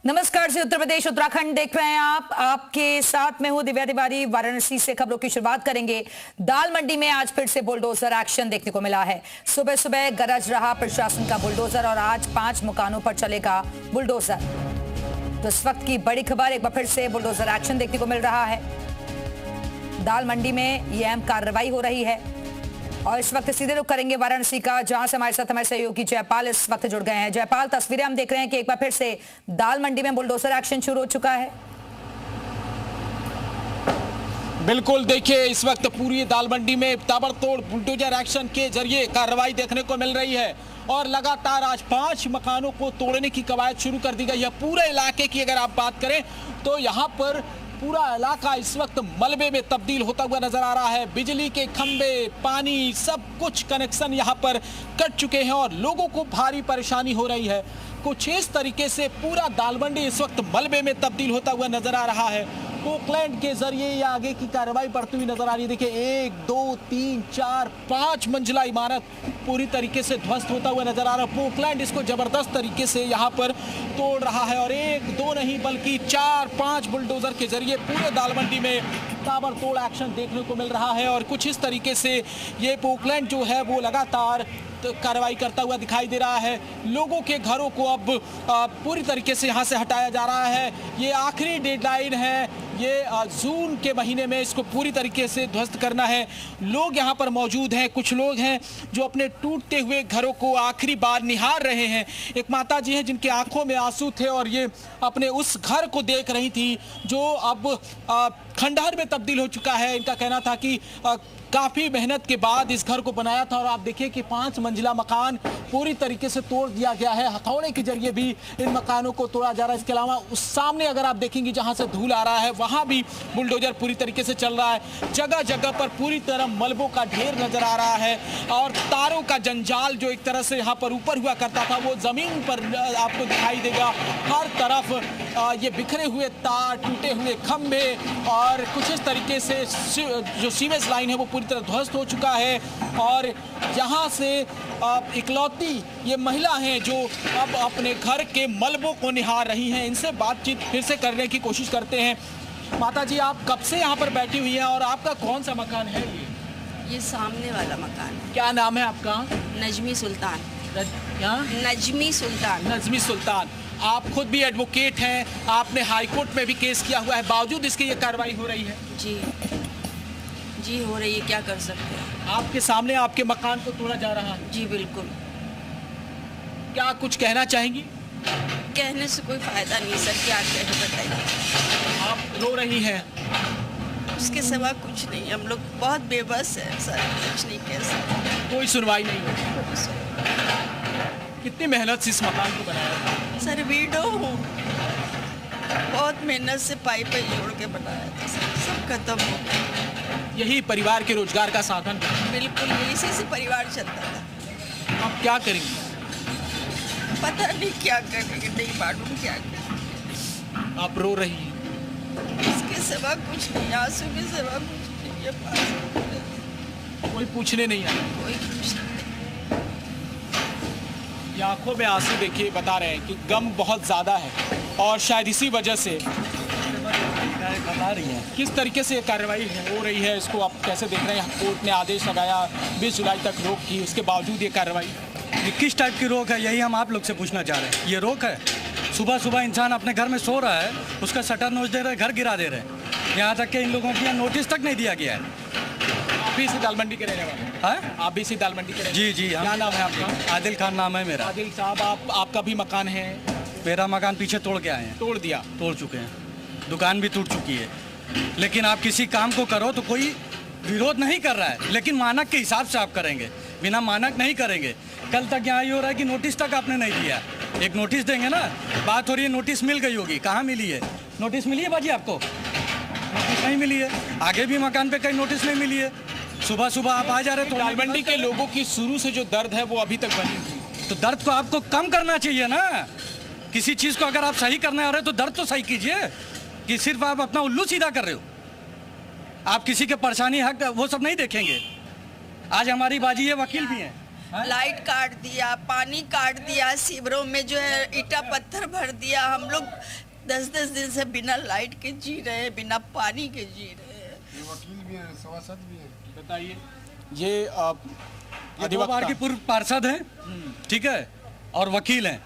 नमस्कार जी, उत्तर प्रदेश उत्तराखंड देख रहे हैं आप। आपके साथ में हूं दिव्या तिवारी। वाराणसी से खबरों की शुरुआत करेंगे। दाल मंडी में आज फिर से बुलडोजर एक्शन देखने को मिला है। सुबह सुबह गरज रहा प्रशासन का बुलडोजर और आज 5 मकानों पर चलेगा बुलडोजर। तो इस वक्त की बड़ी खबर, एक बार फिर से बुलडोजर एक्शन देखने को मिल रहा है। दाल मंडी में ये अहम कार्रवाई हो रही है और इस वक्त सीधे रुख करेंगे वाराणसी का, जहां से हमारे साथ हमारे सहयोगी जयपाल इस वक्त जुड़ गए हैं। जयपाल, तस्वीरें हम देख रहे हैं कि एक बार फिर से दाल मंडी में बुलडोजर एक्शन शुरू हो चुका है। बिल्कुल, देखिए इस वक्त पूरी दाल मंडी में ताबड़तोड़ बुलडोजर एक्शन के जरिए कार्रवाई देखने को मिल रही है और लगातार आज 5 मकानों को तोड़ने की कवायद शुरू कर दी गई है। पूरे इलाके की अगर आप बात करें तो यहाँ पर पूरा इलाका इस वक्त मलबे में तब्दील होता हुआ नजर आ रहा है। बिजली के खंभे, पानी, सब कुछ कनेक्शन यहाँ पर कट चुके हैं और लोगों को भारी परेशानी हो रही है। कुछ इस तरीके से पूरा दाल मंडी इस वक्त मलबे में तब्दील होता हुआ नजर आ रहा है। पोकलैंड के जरिए ये आगे की कार्रवाई बढ़ती हुई नजर आ रही है। देखिए 1, 2, 3, 4, 5 मंजिला इमारत पूरी तरीके से ध्वस्त होता हुआ नजर आ रहा है। पोकलैंड इसको जबरदस्त तरीके से यहाँ पर तोड़ रहा है और 1, 2 नहीं बल्कि 4, 5 बुलडोजर के जरिए पूरे दाल मंडी में ताबड़तोड़ एक्शन देखने को मिल रहा है। और कुछ इस तरीके से ये पोकलैंड जो है वो लगातार कार्रवाई करता हुआ दिखाई दे रहा है। लोगों के घरों को अब पूरी तरीके से यहाँ से हटाया जा रहा है। ये आखिरी डेडलाइन है, ये जून के महीने में इसको पूरी तरीके से ध्वस्त करना है। लोग यहाँ पर मौजूद हैं, कुछ लोग हैं जो अपने टूटते हुए घरों को आखिरी बार निहार रहे हैं। एक माता जी हैं जिनकी आंखों में आंसू थे और ये अपने उस घर को देख रही थी जो अब खंडहर में तब्दील हो चुका है। इनका कहना था कि काफ़ी मेहनत के बाद इस घर को बनाया था और आप देखिए कि 5 मंजिला मकान पूरी तरीके से तोड़ दिया गया है। हथौड़े के जरिए भी इन मकानों को तोड़ा जा रहा है। इसके अलावा उस सामने अगर आप देखेंगे जहां से धूल आ रहा है वहां भी बुलडोजर पूरी तरीके से चल रहा है। जगह जगह पर पूरी तरह मलबों का ढेर नजर आ रहा है और तारों का जंजाल जो एक तरह से यहाँ पर ऊपर हुआ करता था वो जमीन पर आपको दिखाई देगा। हर तरफ ये बिखरे हुए तार, टूटे हुए खंभे और कुछ इस तरीके से जो सीवेज लाइन है वो पूरी तरह ध्वस्त हो चुका है। और यहाँ से इकलौती ये महिला हैं जो अब अपने घर के मलबों को निहार रही हैं। इनसे बातचीत फिर से करने की कोशिश करते हैं। माता जी, आप कब से यहाँ पर बैठी हुई हैं और आपका कौन सा मकान है ये सामने वाला मकान है। क्या नाम है आपका? नजमी सुल्तान। क्या? नजमी सुल्तान। नजमी सुल्तान। आप खुद भी एडवोकेट हैं, आपने हाई कोर्ट में भी केस किया हुआ है, बावजूद इसकी ये कार्रवाई हो रही है? जी हो रही है, क्या कर सकते हैं। आपके सामने आपके मकान को तोड़ा जा रहा है। जी बिल्कुल। क्या कुछ कहना चाहेंगी? कहने से कोई फायदा नहीं सर, क्या कहें बताइए। आप रो रही हैं? उसके सिवा कुछ नहीं, हम लोग बहुत बेबस है सर, कुछ नहीं कह सकते। कोई सुनवाई नहीं है। कितनी मेहनत से इस मकान को बनाया था? सर वीडो हूँ, बहुत मेहनत से पाई जोड़ के बनाया था सर, सब खत्म हो गया। यही परिवार के रोजगार का साधन? बिल्कुल, इसी से परिवार चलता था। आप क्या करेंगे? पता नहीं क्या करेंगे, नहीं मालूम क्या करेंगे। आप रो रही हैं? इसके सिवा कुछ नहीं, आंसू के सिवा कुछ नहीं है पास। कोई पूछने नहीं आया? कोई कुछ नहीं। आंखों में आंसू देखिए, बता रहे हैं कि गम बहुत ज़्यादा है और शायद इसी वजह से बता रही है। किस तरीके से ये कार्रवाई हो रही है, इसको आप कैसे देख रहे हैं? कोर्ट ने आदेश लगाया 20 जुलाई तक रोक की, उसके बावजूद ये कार्रवाई किस टाइप की रोक है, यही हम आप लोग से पूछना चाह रहे हैं। ये रोक है? सुबह सुबह इंसान अपने घर में सो रहा है, उसका शटर नोच दे रहे, घर गिरा दे रहे हैं। यहाँ तक कि इन लोगों को नोटिस तक नहीं दिया गया है। आप भी इसी दाल मंडी के रहने वाले हैं? आप भी इसी दाल मंडी के? जी। क्या नाम है आपका? आदिल खान नाम है मेरा। आदिल साहब, आपका भी मकान है? मेरा मकान पीछे तोड़ के आए हैं। तोड़ दिया? तोड़ चुके हैं, दुकान भी टूट चुकी है। लेकिन आप किसी काम को करो तो कोई विरोध नहीं कर रहा है, लेकिन मानक के हिसाब से आप करेंगे, बिना मानक नहीं करेंगे। कल तक यहाँ ये हो रहा है कि नोटिस तक आपने नहीं दिया। एक नोटिस देंगे ना, बात हो रही है नोटिस मिल गई होगी, कहाँ मिली है? नोटिस मिली है बाजी आपको? नोटिस नहीं मिली है। आगे भी मकान पे कहीं नोटिस नहीं मिली है। सुबह सुबह आप आ जा रहे तो दाल मंडी के लोगों की शुरू से जो दर्द है वो अभी तक बनी हुई, तो दर्द को आपको कम करना चाहिए ना। किसी चीज़ को अगर आप सही करने आ रहे हो तो दर्द तो सही कीजिए, कि सिर्फ आप अपना उल्लू सीधा कर रहे हो। आप किसी के परेशानी हक वो सब नहीं देखेंगे। आज हमारी बाजी है, वकील भी हैं, लाइट काट दिया, पानी काट दिया, शिविरों में जो है ईटा पत्थर भर दिया। हम लोग 10-10 दिन से बिना लाइट के जी रहे हैं, बिना पानी के जी रहे हैं। ये वकील भी हैं, सभासद भी हैं। बताइए, ये 2 बार की पूर्व पार्षद हैं, ठीक है, और वकील हैं,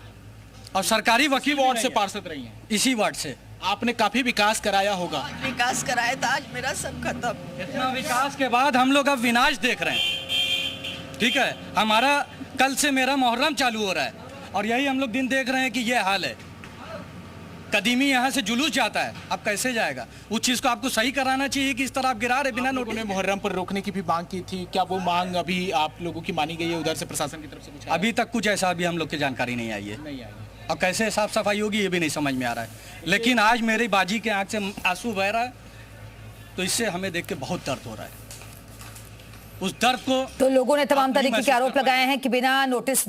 और सरकारी वकील वार्ड से पार्षद रही हैं। इसी वार्ड से आपने काफी विकास कराया होगा। विकास कराया था, आज मेरा सब खत्म। इतना विकास के बाद हम लोग अब विनाश देख रहे हैं, ठीक है। हमारा कल से मेरा मुहर्रम चालू हो रहा है और यही हम लोग दिन देख रहे हैं कि ये हाल है। कदीमी यहाँ से जुलूस जाता है, अब कैसे जाएगा? उस चीज़ को आपको सही कराना चाहिए कि इस तरह आप गिरा रहे बिना नोटिस। ने मुहर्रम पर रोकने की भी मांग की थी, क्या वो मांग अभी आप लोगों की मानी गई है उधर से, प्रशासन की तरफ से कुछ? अभी तक कुछ ऐसा अभी हम लोग की जानकारी नहीं आई है। नहीं आई। और कैसे साफ सफाई होगी ये भी नहीं समझ में आ रहा है। लेकिन आज मेरी बाजी के आंख से आंसू बह रहा है, तो इससे हमें देख के बहुत दर्द हो रहा है। उस दर्द को तो लोगों ने तमाम तरीके के आरोप लगाए हैं कि बिना नोटिस